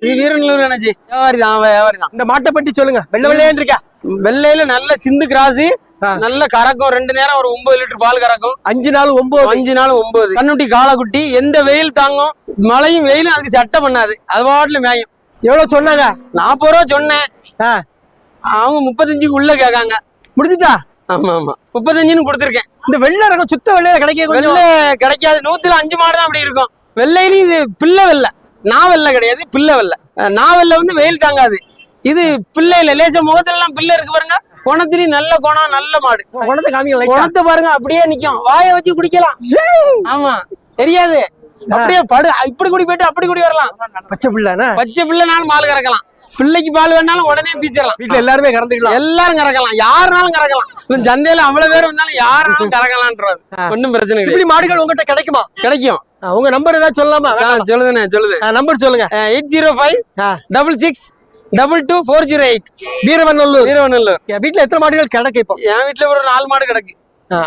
இது வீரநல்லூர் அண்ணாச்சி. வியாபாரி தான். இந்த மாட்டை பற்றி சொல்லுங்க. வெள்ளை வெள்ளையான்னு இருக்கா? வெள்ளையில நல்ல சிந்து கிராஸ், நல்ல கறக்கும். 2 நேரம் ஒரு 9 லிட்டர் பால் கறக்கும். 5 நாள் 9. 5 நாள் 9. கண்ணுட்டி காளைக்குட்டி. எந்த வெயில் தாங்கும், மழையும் வெயிலும் அதுக்கு சட்டை பண்ணாது. அது பாட்டுல மேயும். எவ்வளவு சொன்னாங்க? 40 ரூபா சொன்னேன். அவங்க 35க்கு உள்ள கேட்காங்க. முடிஞ்சுட்டா? ஆமா ஆமா, 35ன்னு கொடுத்துருக்கேன். இந்த வெள்ளை ரகம் சுத்த வெள்ளையில கிடைக்க வெள்ளை கிடைக்காது. 100ல 5 மாடு தான் அப்படி இருக்கும். வெள்ளையிலும் இது பிள்ளை வெள்ளை, நான் வெள்ளை கிடையாது, பிள்ளை வெள்ளை. நான் வெள்ளை வந்து வெயில் தாங்காது. இது பிள்ளை இல்ல, லேசா முகத்துல எல்லாம் பிள்ளை இருக்கு பாருங்க. குணத்திலயும் நல்ல குணம், நல்ல மாடு. குணத்தை காமிங்க. குணத்தை பாருங்க, அப்படியே நிக்கும். வாயை வச்சு குடிக்கலாம். ஆமா, தெரியாது. அப்படியே படு, இப்படி குடி போயிட்டு அப்படி குடி வரலாம். பச்சை பிள்ளைனா? பச்சை பிள்ளைனாலும் பால் கறக்கலாம். பிள்ளைக்கு பால் வேணாலும் உடனே பீச்சிடலாம். வீட்டுல எல்லாருமே கறந்துக்கலாம். எல்லாரும் கறக்கலாம், யாருனாலும் கறக்கலாம். சந்தையில அவ்வளவு பேர் வந்தாலும் யாருனாலும் கறக்கலான்றது ஒன்னும் பிரச்சனை கிடையாது. இப்படி மாடுகள் உங்ககிட்ட கிடைக்குமா? கிடைக்கும். உங்க நம்பர் ஏதாவது சொல்லலாமா? சொல்லுதுண்ணே, சொல்லுது. நம்பர் சொல்லுங்க. 8056622408. வீரநல்லூர். வீரநல்லூர். வீட்டுல எத்தனை மாடுகள் கிடக்கு இப்போ? என் வீட்டுல ஒரு 4 மாடு கிடக்கு.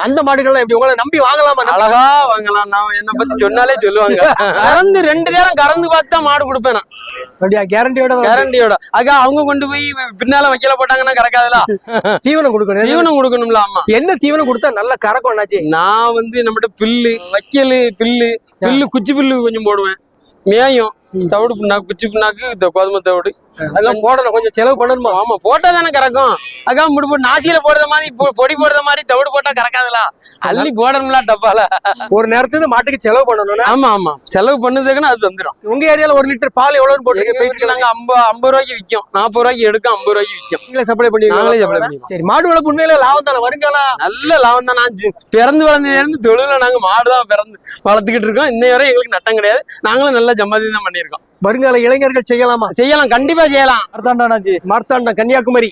அந்த மாடுகள் எப்படி உங்களை நம்பி வாங்கலாமா? அழகா வாங்கலாம். நான் என்ன பத்தி சொன்னாலே சொல்லுவாங்க. கறந்து 2 நேரம் கறந்து பார்த்து தான் மாடு கொடுப்பேன் நான். அப்படியா? கேரண்டியோட? கேரண்டியோட. அக்கா அவங்க கொண்டு போய் பின்னால வைக்கல போட்டாங்கன்னா கறக்காதுல. தீவனம் கொடுக்கணும். தீவனம் கொடுக்கணும்ல. ஆமா. என்ன தீவனம் கொடுத்தா நல்லா கறக்கும் அண்ணாச்சி? நான் வந்து நம்மகிட்ட பில்லு, வைக்கல், பில்லு, குச்சி பில்லு கொஞ்சம் போடுவேன். மேயும் தவிடு புண்ணாக்கு, குச்சி புண்ணாக்கு, கோதுமை தவிடு அதெல்லாம் போடணும். கொஞ்சம் செலவு பண்ணணுமா? ஆமா, போட்டா தானே கறக்கும். அக்கா முடி போட்டு நாசியில போடுற மாதிரி, பொடி போடுற மாதிரி தவிடு போட்டா கறக்காதுல. அள்ளி போடணும்ல டப்பால. ஒரு நேரத்துக்கு மாட்டுக்கு செலவு பண்ணணும். ஆமா ஆமா, செலவு பண்ணுறதுக்குன்னு அது வந்துடும். உங்க ஏரியால 1 லிட்டர் பால் எவ்வளவு போட்டு? நாங்க 50 ரூபாய்க்கு விற்கும். 40 ரூபாய்க்கு எடுக்கும், 50 ரூபாய்க்கு விற்கும். நீங்களே சப்ளை பண்ணி? நாங்களே சப்ளை பண்ணுவோம். சரி, மாடு வளர்ப்பு உண்மையில லாபம் தானே? வருங்காலம் நல்ல லாபம் தான். நான் பிறந்து வளர்ந்து தொழில நாங்க மாடுதான் பிறந்து வளர்த்துக்கிட்டு இருக்கோம். இன்னை வரை எங்களுக்கு நட்டம் கிடையாது. நாங்களும் நல்ல ஜம்மாதி தான் பண்ணிருக்கோம். வருங்கால இளைஞர்கள் செய்யலாமா? செய்யலாம், கண்டிப்பா செய்யலாம். மார்த்தாண்டம், கன்னியாகுமரி.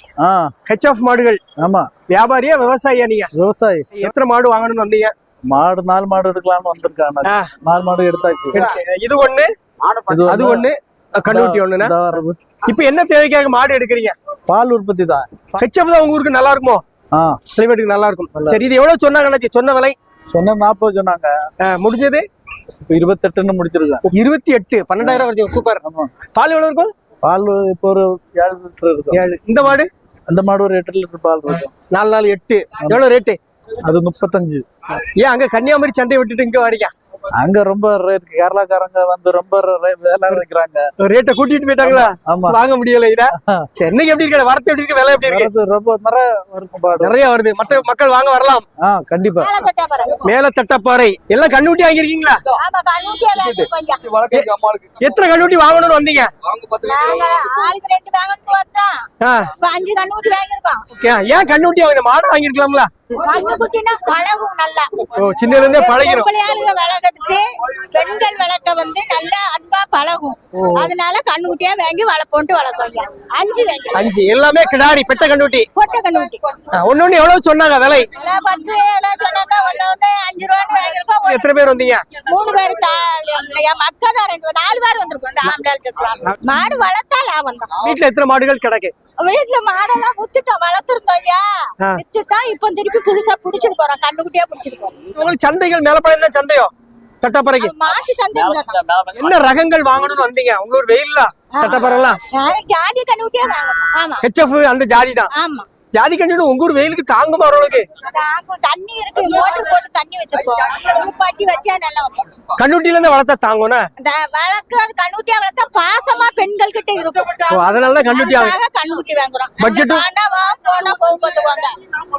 HF மாடுகள். ஆமா. வியாபாரியா விவசாயியா நீங்க? விவசாயி. எத்தனை மாடு வாங்கணும்னு வந்தீங்க? மாடு 4 மாடு எடுக்கலாம்னு வந்திருக்காங்க. 4 மாடு எடுத்தாச்சு. இது ஒண்ணு, அது ஒண்ணு, கண்ணுட்டி ஒண்ணுனா. இப்ப என்ன தேவைக்காக மாடு எடுக்கிறீங்க? பால் உற்பத்தி தான். HF தான் உங்க ஊருக்கு நல்லா இருக்குமோ? கிளைமேட்டுக்கு நல்லா இருக்கும். சரி, இது எவ்வளவு சொன்னாங்க? சொன்ன விலை சொன்ன 40 சொன்னாங்க. முடிஞ்சது 28ன்னு முடிச்சிருக்கேன். 28. 12,000 வருது. சூப்பர். பால் எவ்வளவு இருக்கும்? பால் இப்போ ஒரு 7 லிட்டர் இருக்கும். 7. இந்த மாடு? அந்த மாடு ஒரு 8 லிட்டர் பால் இருக்கும். 4 நாள் 8. எவ்வளவு ரேட்டு? அது 35. ஏன் அங்க கன்னியாகுமரி சந்தையை விட்டுட்டு இங்க வரீங்க? அங்க ரொம்ப ரேட். கேரளாக்காரங்க வந்து ரொம்ப வேலை இருக்கிறாங்க. ரேட்டை கூட்டிட்டு போயிட்டாங்களா? வாங்க முடியல. சென்னைக்கு எப்படி இருக்க? வரத்து எப்படி இருக்கு? விலை எப்படி இருக்கு? ரொம்ப நிறைய வருது. மற்ற மக்கள் வாங்க வரலாம். கண்டிப்பா. மேல தட்டப்பாறை எல்லாம் கண்ணுட்டி வாங்கிருக்கீங்களா? எத்தனை கண்ணுட்டி வாங்கணும்னு வந்தீங்க? ஏன் கண்ணுட்டி வாங்க? மாடு வாங்கிருக்கலாம்ல? சின்னதுல இருந்தே பழகிரும். பெண்கள் வளர்க்க வந்து நல்ல அன்பா பழகும். அதனால கண்ணுக்குட்டியா வாங்கி வளர்ப்போன்ட்டு வளர்ப்பாங்க. 5 எல்லாமே கிடாரி, பெட்ட கண்ணுட்டி. பொட்டை கண்ணுக்குட்டி. ஒண்ணு எவ்வளவு சொன்னாங்க விலை? 10 சொன்னாங்க. ஒண்ணு 5 ரூபான்னு வாங்கிருக்கோம். எத்தனை பேர் வந்தீங்க? 3 பேர். என் மக்கா தான் 4 பேர் வந்திருக்கோம். மாடு வளர்த்தா லாபம் தான். வீட்டுல எத்தனை மாடுகள் கிடக்கு? வீட்டுல மாடெல்லாம் வித்துட்டோம், வளர்த்துருந்தோம் ஐயா. வித்துட்டோம். இப்ப திருப்பி புதுசா புடிச்சிட்டு போறோம். கண்ணுக்குட்டியா புடிச்சிட்டு போறோம். உங்களுக்கு சந்தைகள் மேலப்பட என்ன சந்தையோ? தட்டப்பறைக்கு மாட்டு சந்தை. என்ன ரகங்கள் வாங்கணும்னு வந்தீங்க? உங்க ஒரு வெயில்ல தட்டப்பறலாம் ஜாதி கண்ணுக்குட்டியா வாங்கணும். ஆமா, HF அந்த ஜாதி தான். ஆமா, ஜாதி கண்ணுட்டி உங்க ஊர் வெயிலுக்கு தாங்குமா? ஓரளவுக்கு தண்ணி இருக்கு. மோட்டர் போட்டு தண்ணி வச்சிருக்கோம். பட்டி வச்சா நல்லா வரும். கண்ணுட்டில இருந்து வளர்த்தா தாங்கும்னா? வளர்க்கறது கண்ணுட்டியா வளர்த்தா பாசமா பெண்கள் கிட்ட இருக்கும். அதனாலதான் கண்ணுட்டி கண்ணுக்குட்டி வாங்குறோம். பட்ஜெட் போனா போகும்போதுவாங்க.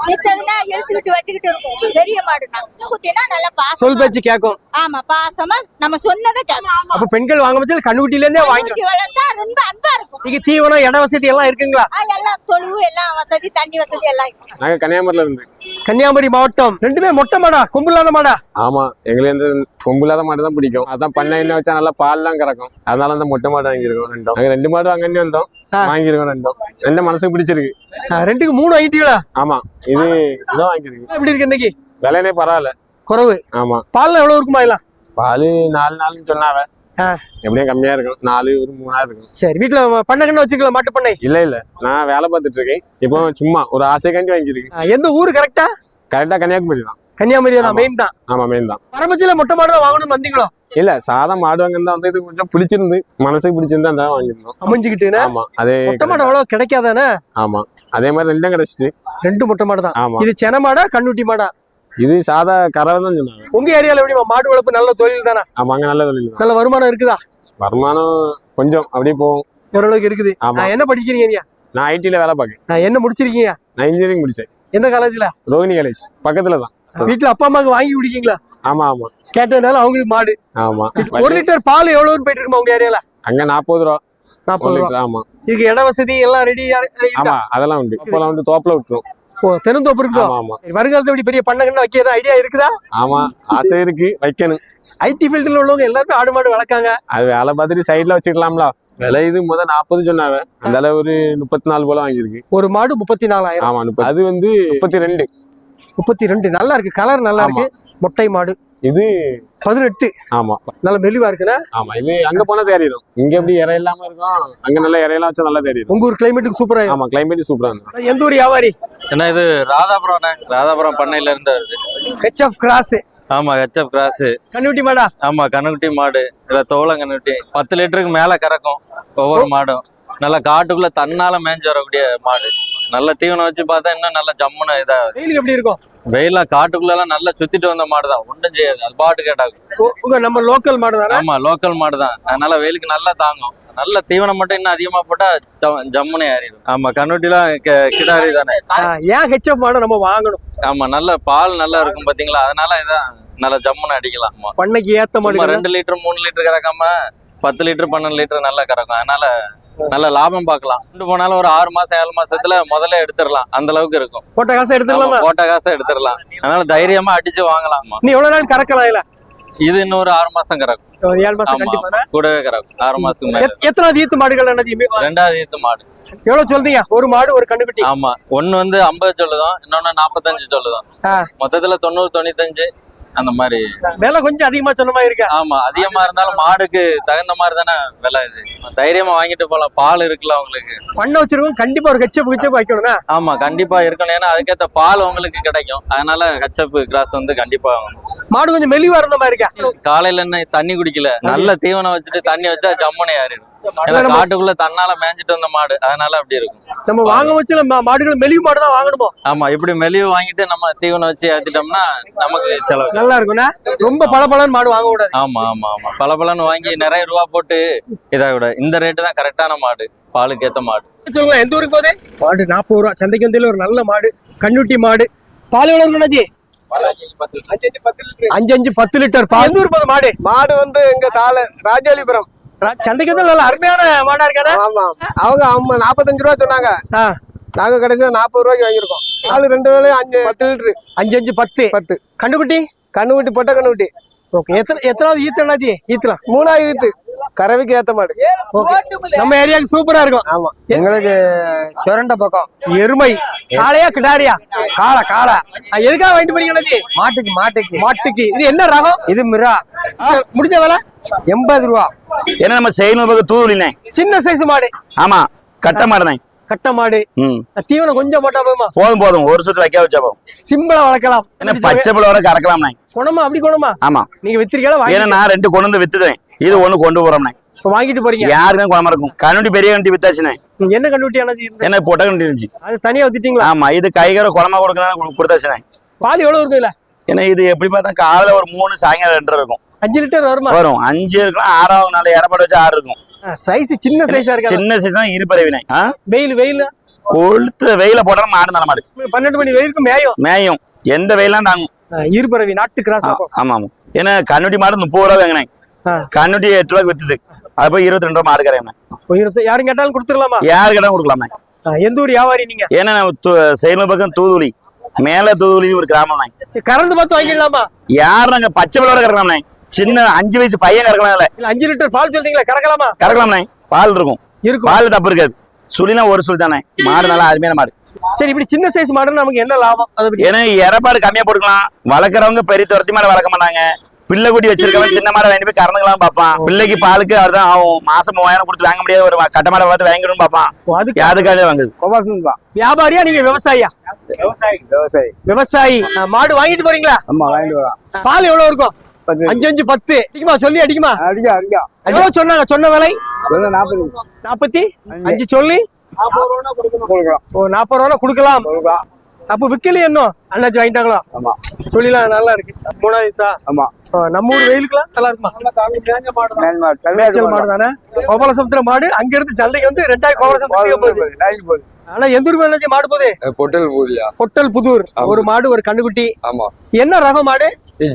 மித்ததுன்னா இழுத்துக்கிட்டு வச்சுக்கிட்டு இருக்கும். பெரிய மாடு கண்ணுக்குட்டினா நல்லா பாசம், சொல் பேச்சு கேட்கும். ஆமா, பாசமா நம்ம சொன்னதை கேட்கும். அப்ப பெண்கள் வாங்க பட்சத்தில் கண்ணுட்டில இருந்தே வாங்கி வளர்த்தா ரொம்ப அன்பா இருக்கும். நீங்க தீவனம், இட வசதி எல்லாம் இருக்குங்களா? எல்லாம் தொழுவு, எல்லாம் வசதி, தண்ணி வசதி எல்லாம். நாங்க கன்னியாகுமரியில இருந்து. கன்னியாகுமரி மாவட்டம். ரெண்டுமே மொட்டை மாடா, கொம்புலாத மாடா? ஆமா, எங்களுக்கு இந்த கொம்புலாத மாடு தான் பிடிக்கும். அதான் பண்ண என்ன வச்சா நல்லா பால் எல்லாம் கறக்கும். அதனால அந்த மொட்டை மாடு வாங்கிருக்கோம். நாங்க 2 மாடு வாங்கி வந்தோம், வாங்கிருக்கோம். 2 மனசுக்கு பிடிச்சிருக்கு. 2க்கு 3 வாங்கிட்டீங்களா? ஆமா, இதான் வாங்கிருக்கு. எப்படி இருக்கு இன்னைக்கு? விலையே பரவாயில்ல, குறவு. ஆமா. பால் எவ்வளவு இருக்குமா? எல்லாம் பால் 4 நாள்னு சொன்னாங்க. எப்படியும் கம்மியா இருக்கும். 4 ஒரு 3 நாள் இருக்கும். சரி, வீட்டுல பண்ண கண்ணு வச்சுக்கலாம்? மாட்டு பண்ணை இல்ல, நான் வேலை பார்த்துட்டு இருக்கேன். இப்போ சும்மா ஒரு ஆசைக்காண்டி வாங்கிருக்கு. எந்த ஊரு? கரெக்டா கன்னியாகுமரி தான். கன்னியாகுமரி தான் ஆமா. மெயின் தான். ஆமா மெயின் தான். பரமச்சில மொட்டை மாடு தான் வாங்கணும்னு வந்தீங்களோ? இல்ல சாதா மாடு வாங்க தான் வந்து இது கொஞ்சம் பிடிச்சிருந்து மனசுக்கு பிடிச்சிருந்து அந்த வாங்கிருந்தோம். அமைஞ்சுக்கிட்டு ஆமா அதே மொட்டை மாடு அவ்வளவு கிடைக்காதானே? ஆமா அதே மாதிரி ரெண்டும் கிடைச்சிட்டு. 2 மொட்டை மாடு தான். ஆமா இது சென மாடா கண்ணுட்டி மாடா? இது சாதா கறவை தான் சொன்னாங்க. உங்க ஏரியால எப்படி மாடு வளர்ப்பு நல்ல தொழில் தானே? ஆமா அங்க நல்ல தொழில் தான். நல்ல வருமானம் இருக்குதா? வருமானம் கொஞ்சம் அப்படியே போகும். ஓரளவுக்கு இருக்குது. ஆமா என்ன படிக்கிறீங்க நீங்க? நான் ஐடில வேலை பார்க்கேன். என்ன முடிச்சிருக்கீங்க? நான் இன்ஜினியரிங் முடிச்சேன். எந்த காலேஜ்ல? ரோகிணி காலேஜ் பக்கத்துல தான். வீட்டுல அப்பா அம்மாவுக்கு வாங்கி குடிக்கீங்களா? ஆமா ஆமா கேட்டதுனால அவங்களுக்கு மாடு. ஆமா 1 லிட்டர் பால் எவ்வளவுன்னு போயிட்டு இருக்குமா உங்க ஏரியால? அங்க 40 ரூபா 40 ரூபா. ஆமா இதுக்கு இட வசதி எல்லாம் ரெடி? ஆமா அதெல்லாம் உண்டு. இப்பெல்லாம் வந்து தோப்புல விட்டுரும். தென்னந்தோப்பு இருக்குதோ? ஆமா ஆமா வருங்காலத்துல இப்படி பெரிய பண்ணை வைக்க ஏதாவது ஐடியா இருக்குதா? ஆமா ஆசை இருக்கு வைக்கணும். ஐடி ஃபீல்டுல உள்ளவங்க எல்லாருமே ஆடு மாடு வளர்க்காங்க. அது வேலை பார்த்துட்டு சைட்ல வச்சுக்கலாம்ல. விலை இது 40 சொன்னாங்க. அந்த அளவு ஒரு 34 போல வாங்கியிருக்கு. ஒரு மாடு 34,000. ஆமா 30. அது வந்து 32. 32 நல்லா இருக்கு. கலர் நல்லா இருக்கு. மொட்டை மாடு இது 18. ஆமா நல்ல மெலிவா இருக்குல்ல? ஆமா இது அங்க போனா தேறிடும். இங்க எப்படி இறை இல்லாம இருக்கும், அங்க நல்லா இறையெல்லாம் வச்சா நல்லா தேறிடும். உங்க ஊர் கிளைமேட்டுக்கு சூப்பரா இருக்கும். ஆமா கிளைமேட் சூப்பரா இருக்கும். எந்த ஊர் வியாபாரி? என்ன இது ராதாபுரம் பண்ணையில இருந்து வருது. HF cross. ஆமா ஹெச்எஃப் கிராஸ். கண்ணுட்டி மாடா? ஆமா கண்ணுக்குட்டி மாடு. இல்ல தோளம் கண்ணுக்குட்டி 10 லிட்டருக்கு மேல கறக்கும் ஒவ்வொரு மாடும். நல்லா காட்டுக்குள்ள தன்னால மேய்ஞ்சு வரக்கூடிய மாடு. நல்ல தீவனம் வச்சு பார்த்தா இன்னும் நல்ல ஜம்முன்னு இதா. வெயில் எப்படி இருக்கும்? வெயிலாம் காட்டுக்குள்ள எல்லாம் நல்லா சுத்திட்டு வந்த மாடு தான். ஒன்றும் செய்யாது, அது பாட்டு கேட்டாக்கும். உங்க நம்ம லோக்கல் மாடு தானே? ஆமா லோக்கல் மாடு தான். அதனால வெயிலுக்கு நல்லா தாங்கும். நல்ல தீவனம் மட்டும் இன்னும் அதிகமா போட்டா ஜம்முனே ஏறிடும். ஆமா கண்ணுட்டிலாம் கிடாரி தானே. ஏன் ஹெச்எஃப் மாடு நம்ம வாங்கணும்? ஆமா நல்ல பால் நல்லா இருக்கும் பாத்தீங்களா, அதனால இதான் நல்ல ஜம்முன்னு அடிக்கலாம். பண்ணைக்கு ஏத்த மாடு. 2 லிட்டர் 3 லிட்டர் கறக்காம 10 லிட்டர் 12 லிட்டர் நல்லா கறக்கும். அதனால நல்ல லாபம் பார்க்கலாம். கொண்டு போனாலும் ஒரு 6 மாசம் 7 மாசத்துல முதல்ல எடுத்துடலாம். அந்த அளவுக்கு இருக்கும். போட்ட காசை எடுத்துடலாமா? போட்ட காசை எடுத்துடலாம். அதனால தைரியமா அடிச்சு வாங்கலாமா. நீ எவ்வளவு நாள் கறக்கலாம் இல்ல? இது இன்னொரு 6 மாசம் கறக்கும். ஒரு 7 மாசம் ஆமா, கண்டிப்பா கூடவே கறக்கும். 6 மாசத்துக்கு மேல. எத்தனாவது ஈத்து மாடுகள் என்னது? 2வது ஈத்து மாடு. எவ்வளவு சொல்றீங்க? ஒரு மாடு ஒரு கண்ணுக்குட்டி? ஆமா ஒண்ணு வந்து 50 சொல்லுதோம், இன்னொன்னு 45 சொல்லுதோம். மொத்தத்துல 90 95 அந்த மாதிரி. விலை கொஞ்சம் அதிகமா சொன்ன மாதிரி இருக்கா? ஆமா அதிகமா இருந்தாலும் மாடுக்கு தகுந்த மாதிரி தானே விலை. இது தைரியமா வாங்கிட்டு போலாம். பால் இருக்குல்ல உங்களுக்கு. பண்ண வச்சிருக்கோம் கண்டிப்பா ஒரு கச்சப் வைக்கணும். ஆமா கண்டிப்பா இருக்கணும். ஏன்னா அதுக்கேற்ற பால் உங்களுக்கு கிடைக்கும். அதனால ஹெச்எஃப் கிராஸ் வந்து கண்டிப்பா மாடு கொஞ்சம் மெலிவா இருந்த மாதிரி இருக்கா? காலையில என்ன தண்ணி குடிக்கல, நல்ல தீவனம் வச்சுட்டு தண்ணி வச்சா ஜம்முனே ஏறிடும். ஏன்னா காட்டுக்குள்ள தன்னால மேய்ஞ்சிட்டு வந்த மாடு, அதனால அப்படி இருக்கும். நம்ம வாங்க வச்சு மாடுகள் மெலிவு மாடு தான் வாங்கணுமோ? ஆமா இப்படி மெலிவு வாங்கிட்டு நம்ம தீவனம் வச்சு ஏத்திட்டோம்னா நமக்கு செலவு நல்லா இருக்கும்னா. ரொம்ப பலபலன்னு மாடு வாங்க கூடாது. ஆமா ஆமா ஆமா பலபலன்னு வாங்கி நிறைய ரூபா போட்டு இதாக விட இந்த ரேட்டு தான் கரெக்டான மாடு, பாலுக்கு ஏத்த மாடு. சொல்லுங்க எந்த ஊருக்கு போதே? மாடு 40 ரூபா. சந்தைக்கு வந்தில ஒரு நல்ல மாடு கண்ணுட்டி மாடு. பால் எவ்வளவு இருக்குண்ணாச்சி? 5-10 லிட்டர் பால். எந்த ஊருக்கு போகுது மாடு? மாடு வந்து எங்க ராஜாலிபுரம். சந்தைக்கு வந்து நல்ல அருமையான மாடா இருக்கானே. ஆமா அவங்க 45 ரூபா சொன்னாங்க. நாங்க கடைசியா 40 ரூபாய்க்கு வாங்கியிருக்கோம். பால் 2 வேளையும் 10 லிட்டரு. 5-10 கண்ணுக்குட்டி. கண்ணுக்குட்டி பொட்டை கண்ணுக்குட்டி. ஓகே. எத்தனாவது ஈத்து அண்ணாச்சி? ஈத்துலாம் 3வது ஈத்து. கறவைக்கு ஏத்த மாடு. நம்ம ஏரியாவுக்கு சூப்பரா இருக்கும். ஆமா எங்களுக்கு சுரண்ட பக்கம் எருமை. காளையா கிடாரியா? காளை. எதுக்காக வாங்கிட்டு போறீங்க அண்ணாச்சி? மாட்டுக்கு. இது என்ன ரகம்? இது மிரா. முடிஞ்ச வேலை 80 ரூபா. ஏன்னா நம்ம செய்யணும் தூதுலினே. சின்ன சைஸ் மாடு. ஆமா கட்ட மாடுனே. கட்ட மாடு. தீவனம் கொஞ்சம் போட்டா போதுமா? போதும் ஒரு சுட்டு வைக்க வச்சா போதும். சிம்பிளா வளர்க்கலாம். என்ன பச்சை பிள்ளை வர கறக்கலாம். குணமா? அப்படி குணமா? ஆமா நீங்க வித்திரிக்கலாம். ஏன்னா நான் 2 கொண்டு வந்து வித்துட்டேன். இது 1 கொண்டு போறோம்னே. வாங்கிட்டு போறீங்க? யாருக்கும் குணமா இருக்கும். கண்ணுட்டி பெரிய கண்டி வித்தாச்சுனே. என்ன கண்ணுட்டி அண்ணாச்சி? என்ன பொட்டை கண்டி இருந்துச்சு. அது தனியா வித்துட்டீங்களா? ஆமா இது கைகற குழம்பா கொடுத்தாச்சுனே. பால் எவ்வளவு இருக்கும் இல்ல? ஏன்னா இது எப்படி பார்த்தா காலையில ஒரு 3 சாயங்காலம் 2 இருக்கும். 5 லிட்டர் வருமா? வரும். 5 இருக்கலாம். 6வது நாள் எடப்பாடு வச்சு 6 இருக்கும். சைஸ் சின்ன சைஸா இருக்கு. சின்ன சைஸ் தான் இருப்பறவினை. வெயில் கொளுத்து வெயில போட்டா மாடு நல்ல மாடு. 12 மணி வெயிலுக்கு மேயும். எந்த வெயிலாம் தாங்கும். இருபறவி நாட்டு கிராஸ். ஆமா ஏன்னா கண்ணுட்டி மாடு 30 ரூபா வாங்கினேன். கண்ணுட்டி 8 ரூபாய்க்கு வித்துது. அது போய் 22 ரூபா மாடு கரையேன். யாரும் கேட்டாலும் கொடுத்துடலாமா? யாரு கேட்டாலும் கொடுக்கலாமே. எந்த ஊர் வியாபாரி நீங்க? ஏன்னா செய்யணும் பக்கம் தூதுளி மேல தூதுளி ஒரு கிராமம். கறந்து பார்த்து வாங்கிடலாமா? யாரு நாங்க பச்சை பிள்ளை கறக்கலாம்ண்ணே. சின்ன 5 வயசு பையன் கறக்கலாம். இல்ல 5 லிட்டர் பால் சொல்றீங்களா? கறக்கலாமா? கறக்கலாம்ண்ணே. பால் இருக்கும். பால் தப்பு இருக்காது. சுழினா ஒரு சுழி தானே. மாடு நல்லா அருமையான மாடு. சரி இப்படி சின்ன சைஸ் மாடு நமக்கு என்ன லாபம்? ஏன்னா எடப்பாடு கம்மியா போட்டுக்கலாம். வளர்க்குறவங்க பெரிய துரத்தி மாடு வளர்க்க மாட்டாங்க. பிள்ளை குட்டி வச்சிருக்கவன் சின்ன மாடை வாங்கி போய் கறந்துக்கலாம் பாப்பான். பிள்ளைக்கு பாலுக்கு அதுதான் ஆகும். மாசம் 3000 கொடுத்து வாங்க முடியாது. ஒரு கட்ட மாடை பார்த்து வாங்கிடும் பாப்பான். அதுக்கு அதுக்காக வாங்குது. கோபாசன் தான். வியாபாரியா நீங்க விவசாயியா? விவசாயி. மாடு வாங்கிட்டு போறீங்களா? ஆமா வாங்கிட்டு வரலாம். பால் எவ்வளவு இருக்கும்? 5 5 10 அடிக்குமா? சொல்லி அடிக்குமா? அடிக்கா எவ்வளவு சொன்னாங்க? சொன்ன விலை 40 45 சொல்லி 40 ரூபா கொடுக்கலாம். ஓ 40 ரூபா கொடுக்கலாம். அப்ப விக்கலையே இன்னும் அண்ணாச்சி வாங்கிட்டாங்களா? ஆமா சொல்லிலாம் நல்லா இருக்கு. 3,000. ஆமா நம்ம ஊர் வெயிலுக்குலாம் நல்லா இருக்குமா? மேய்ச்சல் மாடு தானே. கோபாலசமுத்திர மாடு அங்க இருந்து சந்தைக்கு வந்து 2,000 கோபாலசமுத்திரம் போகுது. ஆனா எந்த ஊர் அண்ணாச்சி மாடு போகுது? பொட்டல் போதியா பொட்டல் புதூர். ஒரு மாடு ஒரு கண்ணுக்குட்டி. ஆமா என்ன ரகம் மாடு?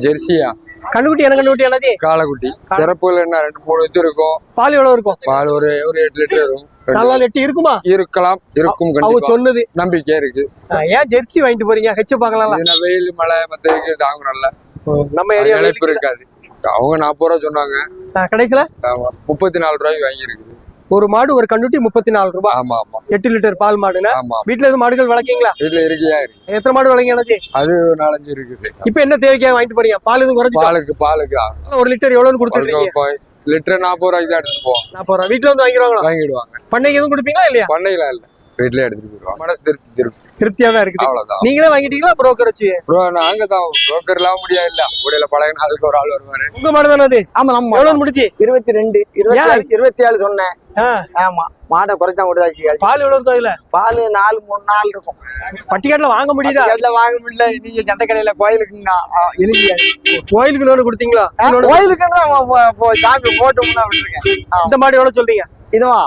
ஜெர்சியா கண்ணுக்குட்டி என்ன கண்ணுக்குட்டி அண்ணாச்சி? காலக்குட்டி சிறப்புல என்ன 2-3 இது இருக்கும். பால் எவ்வளவு இருக்கும்? பால் ஒரு 8 லிட்டர் வரும். நல்லா லெட்டி இருக்குமா? இருக்கலாம் இருக்கும் அவங்க கண்டிப்பா சொன்னது நம்பிக்கை இருக்கு. ஏன் ஜெர்சி வாங்கிட்டு போறீங்க? ஹெச்சு பாக்கலாம். இதுனா வெயில் மழை மத்ததுக்கு தாங்க நல்ல நம்ம ஏரியா இழப்பு இருக்காது. அவங்க 40 ரூபா சொன்னாங்க. கடைசியில 34 ரூபாய்க்கு வாங்கியிருக்கு. ஒரு மாடு ஒரு கண்ணுட்டி 34 ரூபாய். ஆமா ஆமா 8 லிட்டர் பால் மாடுல. ஆமா வீட்டுல எதுவும் மாடுகள் வளர்க்கீங்களா? வீட்டுல இருக்கியா இருக்கு. எத்தனை மாடு வளர்க்கீங்க அண்ணாச்சி? அது 4-5 இருக்குது. இப்ப என்ன தேவைக்காக வாங்கிட்டு போறீங்க? பால் எதுவும் குறைஞ்சு? பாலுக்கு 1 லிட்டர் எவ்வளவுன்னு கொடுத்துருக்கீங்க? லிட்டர் 40 ரூபாய்க்கு தான் எடுத்துட்டு போவோம். 40 ரூபாய். வீட்டுல வந்து வாங்கிடுவாங்களா? வாங்கிடுவாங்க. பண்ணைக்கு எதுவும் கொடுப்பீங்களா இல்லையா? பண்ணையில இல்ல வீட்டுல எடுத்துட்டு போயிருவாங்க. மனசு திருப்தியா தான் இருக்குது. அவ்வளவுதான். நீங்களே வாங்கிட்டீங்களா புரோக்கர் வச்சு? நாங்க தான் புரோக்கர் எல்லாம் முடியாது இல்ல. கூடையில பழகின அதுக்கு ஒரு ஆள் வருவாரு. உங்க மாடு தானே அது? ஆமா நம்ம எவ்வளவு முடிச்சு? 22 27 சொன்னேன். ஆமா மாடை குறைச்சா கொடுத்தாச்சு. பால் எவ்வளவு இருக்கும் அதுல? பால் 4 இருக்கும். பட்டிக்காட்டுல வாங்க முடியுதா? பட்டிக்காட்டுல வாங்க முடியல. நீங்க சந்தை கடையில கோயிலுக்குங்க கோயிலுக்கு லோன் கொடுத்தீங்களா? கோயிலுக்குன்னு சாமி போட்டோம்னா விட்டுருக்கேன். இந்த மாடு எவ்வளவு சொல்றீங்க? இதுவா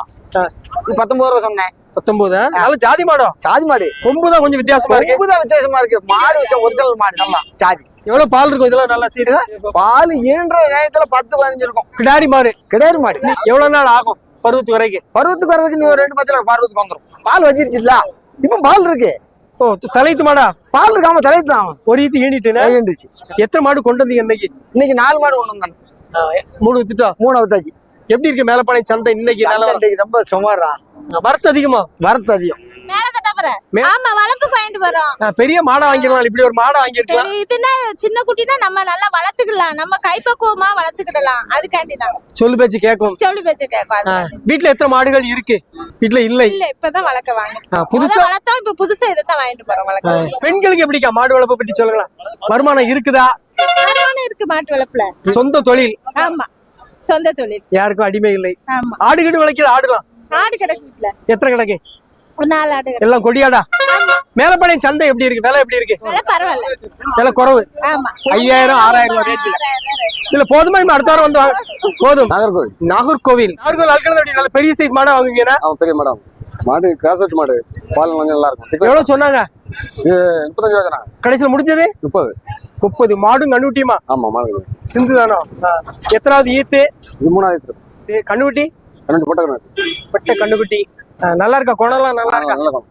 19 ரூபா சொன்னேன். 19. நல்ல ஜாதி மாடோ? சாதி மாடு. கொம்புதான் கொஞ்சம் வித்தியாசமா இருக்கு. கொம்புதான் வித்தியாசமா இருக்கு. மாடு வச்ச ஒரிஜினல் மாடு நல்லா சாதி. எவ்வளவு பால் இருக்கும் இதெல்லாம்? நல்லா சீரு பால் ஈன்ற நேரத்துல 10-15 இருக்கும். கிடாரி மாடு. கிடாரி மாடு எவ்வளவு நாள் ஆகும் பருவத்து வரைக்கும்? பருவத்துக்கு வரதுக்கு நீ ஒரு 2 பத்துல பருவத்துக்கு வந்துடும். பால் வச்சிருச்சுல இப்ப பால் இருக்கு. ஓ தலைத்து மாடா? பால் இருக்காம தலைத்து தான் ஒரு ஈத்து ஈண்டிட்டுன்னு ஈண்டுச்சு. எத்தனை மாடு கொண்டு வந்தீங்க இன்னைக்கு? இன்னைக்கு 4 மாடு கொண்டு வந்தாங்க. 3 வித்துட்டோம். 3 வித்தாச்சு. எப்படி இருக்கு மேலப்பானை சந்தை இன்னைக்கு? இன்னைக்கு ரொம்ப சுமாரா. வரத்து அதிகமா? வரத்து அதிகம். மேல தட்டப்புற. ஆமா வளர்ப்புக்கு வாங்கிட்டு வரோம். பெரிய மாடை வாங்கிடலாம். இப்படி ஒரு மாடை வாங்கிருக்கலாம். இதுன்னா சின்ன குட்டினா நம்ம நல்லா வளர்த்துக்கலாம். நம்ம கைப்பக்குவமா வளர்த்துக்கிடலாம். அதுக்காண்டிதான் சொல்லு பேச்சு கேட்கும். சொல்லி பேச்சு கேட்கும். வீட்டுல எத்தனை மாடுகள் இருக்கு? வீட்டுல இல்லை. இல்ல இப்பதான் வளர்க்க வாங்க. புதுசா வளர்த்தோம். இப்ப புதுசா இதைத்தான் வாங்கிட்டு போறோம் வளர்க்க. பெண்களுக்கு எப்படிக்கா மாடு வளர்ப்பு பற்றி சொல்லுங்களா? வருமானம் இருக்குதா? வருமானம் இருக்கு மாட்டு வளர்ப்புல. சொந்த தொழில். ஆமா சொந்த தொழில். யாருக்கும் அடிமை இல்லை. ஆமா ஆடு கட்டு வளர்க்கிற ஆடுலாம் ஆடு கிடக்கு வீட்டுல. எத்தனை கிடக்கு? ஒரு 4 ஆடு கிடக்கு. எல்லாம் கொடியாடா? மேலப்பாளைய சந்தை எப்படி இருக்கு? விலை எப்படி இருக்கு? விலை பரவாயில்ல. விலை குறவு. ஆமா 5000 6000 ரூபாய் ரேஞ்சில. இல்ல போதுமா? இன்னும் அடுத்த வாரம் வந்து போதும். நாகர்கோவில் ஆட்கள் எப்படி நல்ல பெரிய சைஸ் மாடா வாங்குவீங்கன்னா? பெரிய மேடம் மாடு கிராசட் மாடு பால் கொஞ்சம் நல்லா இருக்கும். எவ்வளவு சொன்னாங்க? 35 ரூபா சொன்னாங்க. கடைசியில முடிஞ்சது 30. மாடும் கண்ணுட்டியுமா? ஆமா மாடு சிந்து தானோ? எத்தனாவது ஈத்து? இது 3வது கண்ணுக்குட்டி. போட்ட பட்ட கண்ணுக்குட்டி. நல்லா இருக்கா? குணம்லாம் நல்லா இருக்கா? நல்லா